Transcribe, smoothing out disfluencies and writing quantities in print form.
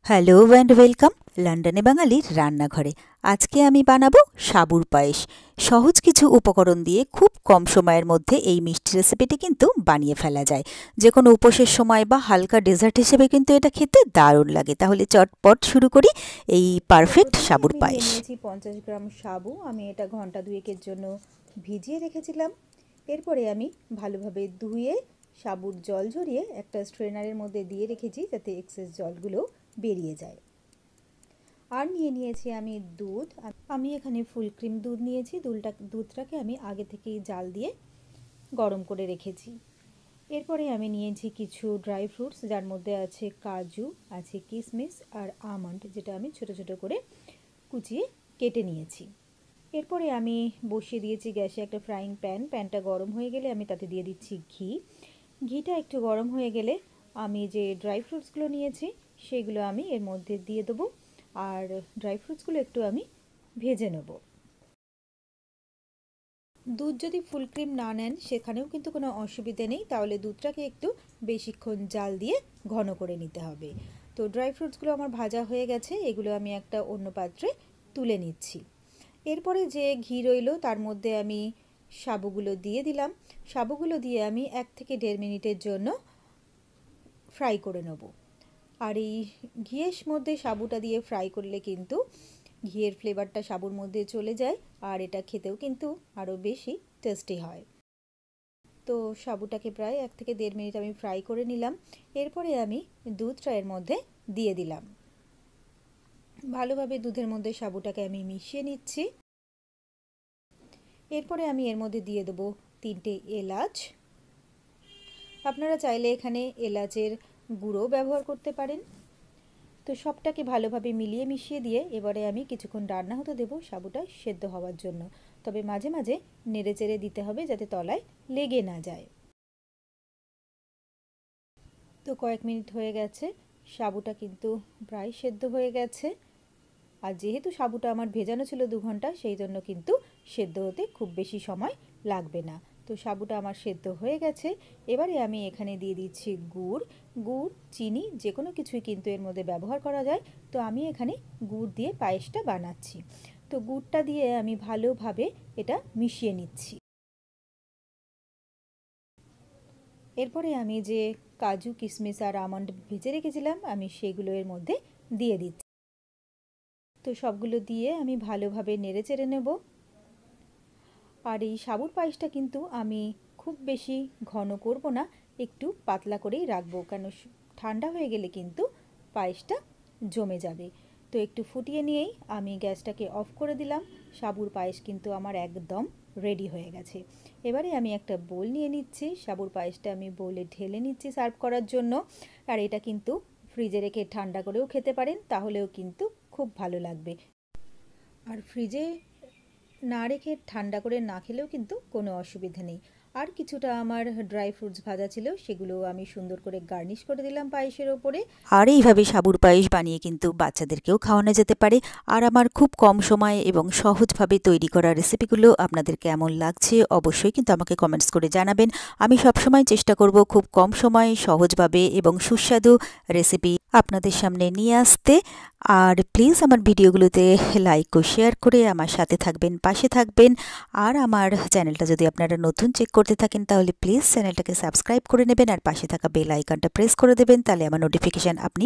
Hello and welcome লন্ডনে বাঙালির রান্নাঘরে। আজকে আমি বানাবো সাবুর পায়েস। সহজ কিছু উপকরণ দিয়ে খুব কম সময়ের মধ্যে এই মিষ্টি রেসিপিটি কিন্তু বানিয়ে ফেলা যায়। যে কোনো উপোসের সময় বা হালকা ডেজার্ট হিসেবে কিন্তু এটা খেতে দারুণ লাগে। তাহলে চটপট শুরু করি এই পারফেক্ট সাবুর পায়েস। নিয়েছি 50 গ্রাম সাবু। আমি এটা ঘন্টা দুয়েকের জন্য ভিজিয়ে রেখেছিলাম। এরপরে আমি ভালোভাবে ধুয়ে সাবুর জল ঝরিয়ে একটা স্ট্রেনারের মধ্যে দিয়ে রেখেছি যাতে এক্সেস জলগুলো বেরিয়ে যায়। আর নিয়েছি আমি দুধ। আমি এখানে ফুল ক্রিম দুধ নিয়েছি। দুধটাকে আমি আগে থেকেই জাল দিয়ে গরম করে রেখেছি। এরপরে আমি নিয়েছি কিছু ড্রাই ফ্রুটস, যার মধ্যে আছে কাজু, আছে কিশমিশ আর আমন্ড, যেটা আমি ছোট ছোট করে কুচিয়ে কেটে নিয়েছি। এরপরে আমি বসিয়ে দিয়েছি গ্যাসে একটা ফ্রাইং প্যানটা গরম হয়ে গেলে আমি তাতে দিয়ে দিচ্ছি ঘিটা একটু গরম হয়ে গেলে আমি যে ড্রাই ফ্রুটসগুলো নিয়েছি সেগুলো আমি এর মধ্যে দিয়ে দেবো, আর ড্রাই ফ্রুটসগুলো একটু আমি ভেজে নেব। দুধ যদি ফুল ক্রিম না নেন সেখানেও কিন্তু কোনো অসুবিধে নেই, তাহলে দুধটাকে একটু বেশিক্ষণ জাল দিয়ে ঘন করে নিতে হবে। তো ড্রাই ফ্রুটসগুলো আমার ভাজা হয়ে গেছে, এগুলো আমি একটা অন্য পাত্রে তুলে নিচ্ছি। এরপরে যে ঘি রইল তার মধ্যে আমি সাবুগুলো দিয়ে দিলাম। সাবুগুলো দিয়ে আমি 1 থেকে 1.5 মিনিটের জন্য ফ্রাই করে নেব। আর এই ঘিয়ের মধ্যে সাবুটা দিয়ে ফ্রাই করলে কিন্তু ঘিয়ের ফ্লেভারটা সাবুর মধ্যে চলে যায়, আর এটা খেতেও কিন্তু আরও বেশি টেস্টি হয়। তো সাবুটাকে প্রায় 1 থেকে 1.5 মিনিট আমি ফ্রাই করে নিলাম। এরপরে আমি দুধটা এর মধ্যে দিয়ে দিলাম। ভালোভাবে দুধের মধ্যে সাবুটাকে আমি মিশিয়ে নিচ্ছি। এরপরে আমি এর মধ্যে দিয়ে দেবো 3টে এলাচ। আপনারা চাইলে এখানে এলাচের গুঁড়ো ব্যবহার করতে পারেন। তো সবটাকে ভালোভাবে মিলিয়ে মিশিয়ে দিয়ে এবারে আমি কিছুক্ষণ রান্না হতে দেবো সাবুটা সেদ্ধ হওয়ার জন্য। তবে মাঝে মাঝে নেড়ে চেড়ে দিতে হবে যাতে তলায় লেগে না যায়। তো কয়েক মিনিট হয়ে গেছে, সাবুটা কিন্তু প্রায় সেদ্ধ হয়ে গেছে। আর যেহেতু সাবুটা আমার ভেজানো ছিল 2 ঘন্টা, সেই জন্য কিন্তু সেদ্ধ হতে খুব বেশি সময় লাগবে না। তো সাবুটা আমার সেদ্ধ হয়ে গেছে। এবারে আমি এখানে দিয়ে দিচ্ছি গুড়, চিনি, যে কোনো কিছুই কিন্তু এর মধ্যে ব্যবহার করা যায়। তো আমি এখানে গুড় দিয়ে পায়েসটা বানাচ্ছি। তো গুড়টা দিয়ে আমি ভালোভাবে এটা মিশিয়ে নিচ্ছি। এরপরে আমি যে কাজু, কিশমিশ আর আমন্ড ভেজে রেখেছিলাম আমি সেগুলো এর মধ্যে দিয়ে দিচ্ছি। তো সবগুলো দিয়ে আমি ভালোভাবে নেড়ে চেড়ে নেব। আর এই সাবুর পায়েসটা কিন্তু আমি খুব বেশি ঘন করব না, একটু পাতলা করেই রাখবো, কেন ঠান্ডা হয়ে গেলে কিন্তু পায়েসটা জমে যাবে। তো একটু ফুটিয়ে নিয়েই আমি গ্যাসটাকে অফ করে দিলাম। সাবুর পায়েস কিন্তু আমার একদম রেডি হয়ে গেছে। এবারে আমি একটা বোল নিয়ে নিচ্ছি, সাবুর পায়েসটা আমি বোলে ঢেলে নিচ্ছি সার্ভ করার জন্য। আর এটা কিন্তু ফ্রিজে রেখে ঠান্ডা করেও খেতে পারেন, তাহলেও কিন্তু খুব ভালো লাগবে। আর ফ্রিজে না রেখে ঠান্ডা করে না খেলেও কিন্তু কোনো অসুবিধা নেই। আর কিছুটা আমার ড্রাই ফ্রুটস ভাজা ছিল, সেগুলো আমি সুন্দর করে গার্নিশ করে দিলাম পায়েসের ওপরে। আর এইভাবে সাবুর পায়েস বানিয়ে কিন্তু বাচ্চাদেরকেও খাওয়ানো যেতে পারে। আর আমার খুব কম সময়ে এবং সহজভাবে তৈরি করা রেসিপিগুলো আপনাদের কেমন লাগছে অবশ্যই কিন্তু আমাকে কমেন্টস করে জানাবেন। আমি সবসময় চেষ্টা করব খুব কম সময়ে সহজভাবে এবং সুস্বাদু রেসিপি আপনাদের সামনে নিয়ে আসতে। আর প্লিজ আমার ভিডিওগুলোতে লাইক ও শেয়ার করে আমার সাথে থাকবেন, পাশে থাকবেন। আর আমার চ্যানেলটা যদি আপনারা নতুন চেক করতে থাকেন তাহলে প্লিজ চ্যানেলটাকে সাবস্ক্রাইব করে নেবেন আর পাশে থাকা বেল আইকনটা প্রেস করে দেবেন, তাহলে আমার নোটিফিকেশান আপনি